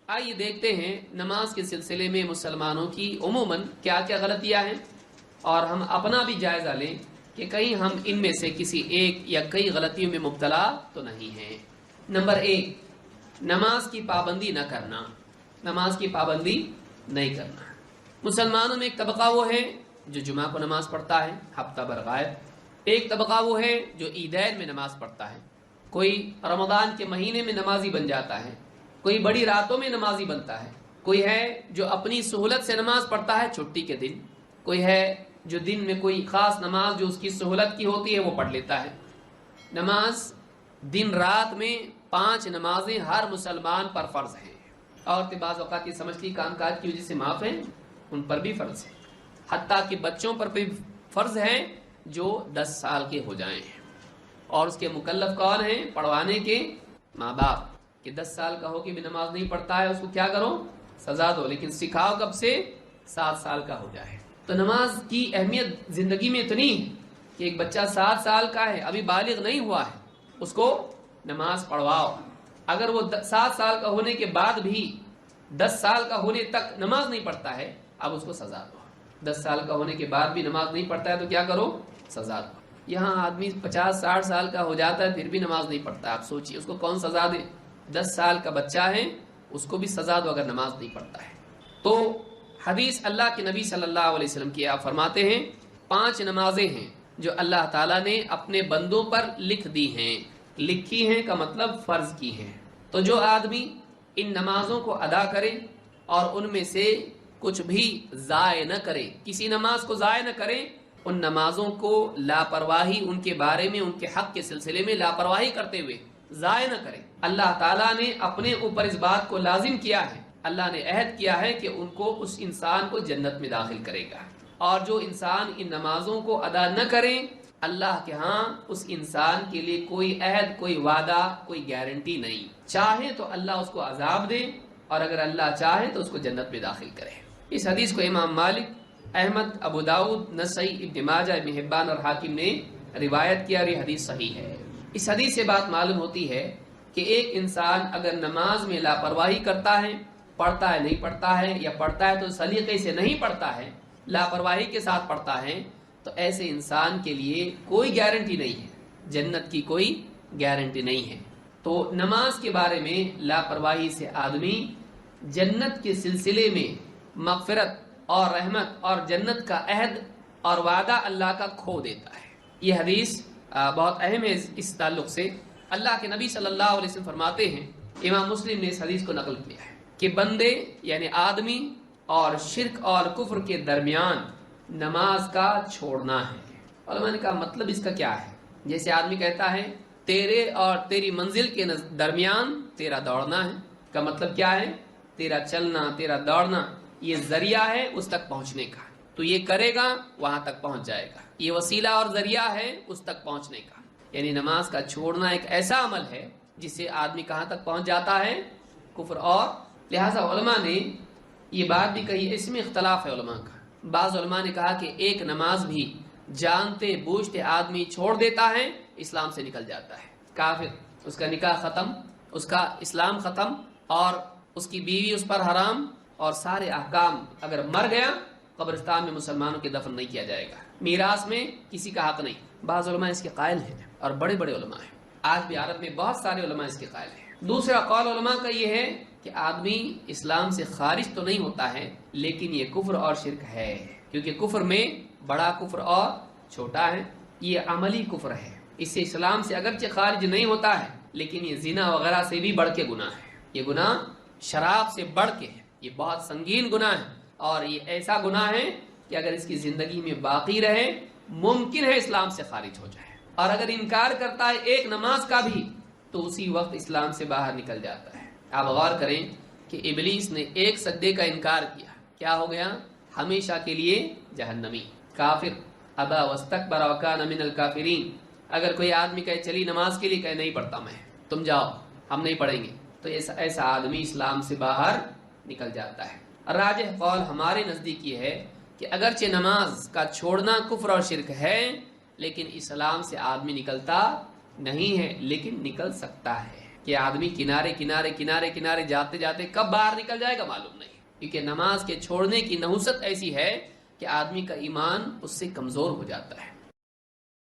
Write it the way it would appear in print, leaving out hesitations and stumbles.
آئیے دیکھتے ہیں نماز کے سلسلے میں مسلمانوں کی عموماً کیا کیا غلطیاں ہیں، اور ہم اپنا بھی جائزہ لیں کہ کہیں ہم ان میں سے کسی ایک یا کئی غلطیوں میں مبتلا تو نہیں ہیں۔ نمبر 1، نماز کی پابندی نہ کرنا، نماز کی پابندی نہیں کرنا۔ مسلمانوں میں ایک طبقہ وہ ہے جو جمعہ کو نماز پڑھتا ہے ہفتہ بھر غائب، ایک طبقہ وہ ہے جو عیدین میں نماز پڑھتا ہے، کوئی رمضان کے مہینے میں نمازی بن جاتا ہے، کوئی بڑی راتوں میں نمازی بنتا ہے، کوئی ہے جو اپنی سہولت سے نماز پڑھتا ہے چھٹی کے دن، کوئی ہے جو دن میں کوئی خاص نماز جو اس کی سہولت کی ہوتی ہے وہ پڑھ لیتا ہے۔ نماز دن رات میں 5 نمازیں ہر مسلمان پر فرض ہیں، اور بعض اوقات یہ سمجھتی کام کاج کی وجہ سے معاف ہیں، ان پر بھی فرض ہے، حتیٰ کہ بچوں پر بھی فرض ہے جو 10 سال کے ہو جائیں، اور اس کے مکلف کون ہیں؟ پڑھوانے کے ماں باپ، کہ 10 سال کا ہو کے بھی نماز نہیں پڑھتا ہے اس کو کیا کرو؟ سزا دو، لیکن سکھاؤ کب سے؟ 7 سال کا ہو جائے۔ تو نماز کی اہمیت زندگی میں اتنی ہے کہ ایک بچہ 7 سال کا ہے، ابھی بالغ نہیں ہوا ہے، اس کو نماز پڑھواؤ۔ اگر وہ 7 سال کا ہونے کے بعد بھی 10 سال کا ہونے تک نماز نہیں پڑھتا ہے، اب اس کو سزا دو۔ 10 سال کا ہونے کے بعد بھی نماز نہیں پڑھتا ہے تو کیا کرو؟ سزا دو۔ یہاں آدمی 50-60 سال کا ہو جاتا ہے پھر بھی نماز نہیں پڑھتا ہے، آپ سوچئے اس کو کون سزا دے؟ 10 سال کا بچہ ہے اس کو بھی سزا دو اگر نماز نہیں پڑھتا ہے۔ تو حدیث اللہ کے نبی صلی اللہ علیہ وسلم کی، آپ فرماتے ہیں 5 نمازیں ہیں جو اللہ تعالیٰ نے اپنے بندوں پر لکھ دی ہیں، لکھی ہیں کا مطلب فرض کی ہیں۔ تو جو آدمی ان نمازوں کو ادا کرے اور ان میں سے کچھ بھی ضائع نہ کرے، کسی نماز کو ضائع نہ کرے، ان نمازوں کو لاپرواہی ان کے بارے میں، ان کے حق کے سلسلے میں لاپرواہی کرتے ہوئے ضائع نہ کرے، اللہ تعالیٰ نے اپنے اوپر اس بات کو لازم کیا ہے، اللہ نے عہد کیا ہے کہ ان کو، اس انسان کو جنت میں داخل کرے گا۔ اور جو انسان ان نمازوں کو ادا نہ کرے، اللہ کے ہاں اس انسان کے لیے کوئی عہد، کوئی وعدہ، کوئی گارنٹی نہیں، چاہے تو اللہ اس کو عذاب دے، اور اگر اللہ چاہے تو اس کو جنت میں داخل کرے۔ اس حدیث کو امام مالک، احمد، ابو داؤد، نسائی، ابن ماجہ، ابن حبان اور حاکم نے روایت کیا، اور یہ حدیث صحیح ہے۔ اس حدیث سے بات معلوم ہوتی ہے کہ ایک انسان اگر نماز میں لاپرواہی کرتا ہے، پڑھتا ہے نہیں پڑھتا ہے، یا پڑھتا ہے تو سلیقے سے نہیں پڑھتا ہے، لاپرواہی کے ساتھ پڑھتا ہے، تو ایسے انسان کے لیے کوئی گارنٹی نہیں ہے، جنت کی کوئی گارنٹی نہیں ہے۔ تو نماز کے بارے میں لاپرواہی سے آدمی جنت کے سلسلے میں مغفرت اور رحمت اور جنت کا عہد اور وعدہ اللہ کا کھو دیتا ہے۔ یہ حدیث بہت اہم ہے اس تعلق سے۔ اللہ کے نبی صلی اللہ علیہ وسلم فرماتے ہیں، امام مسلم نے اس حدیث کو نقل کیا ہے، کہ بندے یعنی آدمی اور شرک اور کفر کے درمیان نماز کا چھوڑنا ہے۔ علماء نے کہا مطلب اس کا کیا ہے؟ جیسے آدمی کہتا ہے تیرے اور تیری منزل کے درمیان تیرا دوڑنا ہے، کا مطلب کیا ہے؟ تیرا چلنا، تیرا دوڑنا یہ ذریعہ ہے اس تک پہنچنے کا، تو یہ کرے گا وہاں تک پہنچ جائے گا، یہ وسیلہ اور ذریعہ ہے اس تک پہنچنے کا۔ یعنی نماز کا چھوڑنا ایک ایسا عمل ہے جس سے آدمی کہاں تک پہنچ جاتا ہے؟ کفر۔ اور لہٰذا علماء نے یہ بات بھی کہی، اس میں اختلاف ہے علماء کا۔ بعض علماء نے کہا کہ ایک نماز بھی جانتے بوجھتے آدمی چھوڑ دیتا ہے، اسلام سے نکل جاتا ہے، کافر، اس کا نکاح ختم، اس کا اسلام ختم، اور اس کی بیوی اس پر حرام، اور سارے احکام، اگر مر گیا قبرستان میں مسلمانوں کے دفن نہیں کیا جائے گا، میراث میں کسی کا حق نہیں۔ بعض علماء اس کے قائل ہیں، اور بڑے بڑے علماء ہیں، آج بھی عرب میں بہت سارے علماء اس کے قائل ہیں۔ دوسرا قول علماء کا یہ ہے کہ آدمی اسلام سے خارج تو نہیں ہوتا ہے، لیکن یہ کفر اور شرک ہے، کیونکہ کفر میں بڑا کفر اور چھوٹا ہے، یہ عملی کفر ہے، اس سے اسلام سے اگرچہ خارج نہیں ہوتا ہے، لیکن یہ زنا وغیرہ سے بھی بڑھ کے گناہ ہے، یہ گناہ شراب سے بڑھ کے ہے، یہ بہت سنگین گناہ ہے، اور یہ ایسا گناہ ہے کہ اگر اس کی زندگی میں باقی رہے ممکن ہے اسلام سے خارج ہو جائے، اور اگر انکار کرتا ہے ایک نماز کا بھی تو اسی وقت اسلام سے باہر نکل جاتا ہے۔ آپ غور کریں کہ ابلیس نے ایک سجدے کا انکار کیا، کیا ہو گیا؟ ہمیشہ کے لیے جہنمی، کافر، ابا واستکبر وکان من الکافرین۔ اگر کوئی آدمی کہے چلی نماز کے لیے، کہے نہیں پڑھتا میں، تم جاؤ ہم نہیں پڑھیں گے، تو ایسا آدمی اسلام سے باہر نکل جاتا ہے۔ راجح قول ہمارے نزدیک یہ ہے کہ اگرچہ نماز کا چھوڑنا کفر اور شرک ہے، لیکن اسلام سے آدمی نکلتا نہیں ہے، لیکن نکل سکتا ہے۔ کہ آدمی کنارے کنارے کنارے کنارے جاتے جاتے کب باہر نکل جائے گا معلوم نہیں، کیونکہ نماز کے چھوڑنے کی نحوست ایسی ہے کہ آدمی کا ایمان اس سے کمزور ہو جاتا ہے۔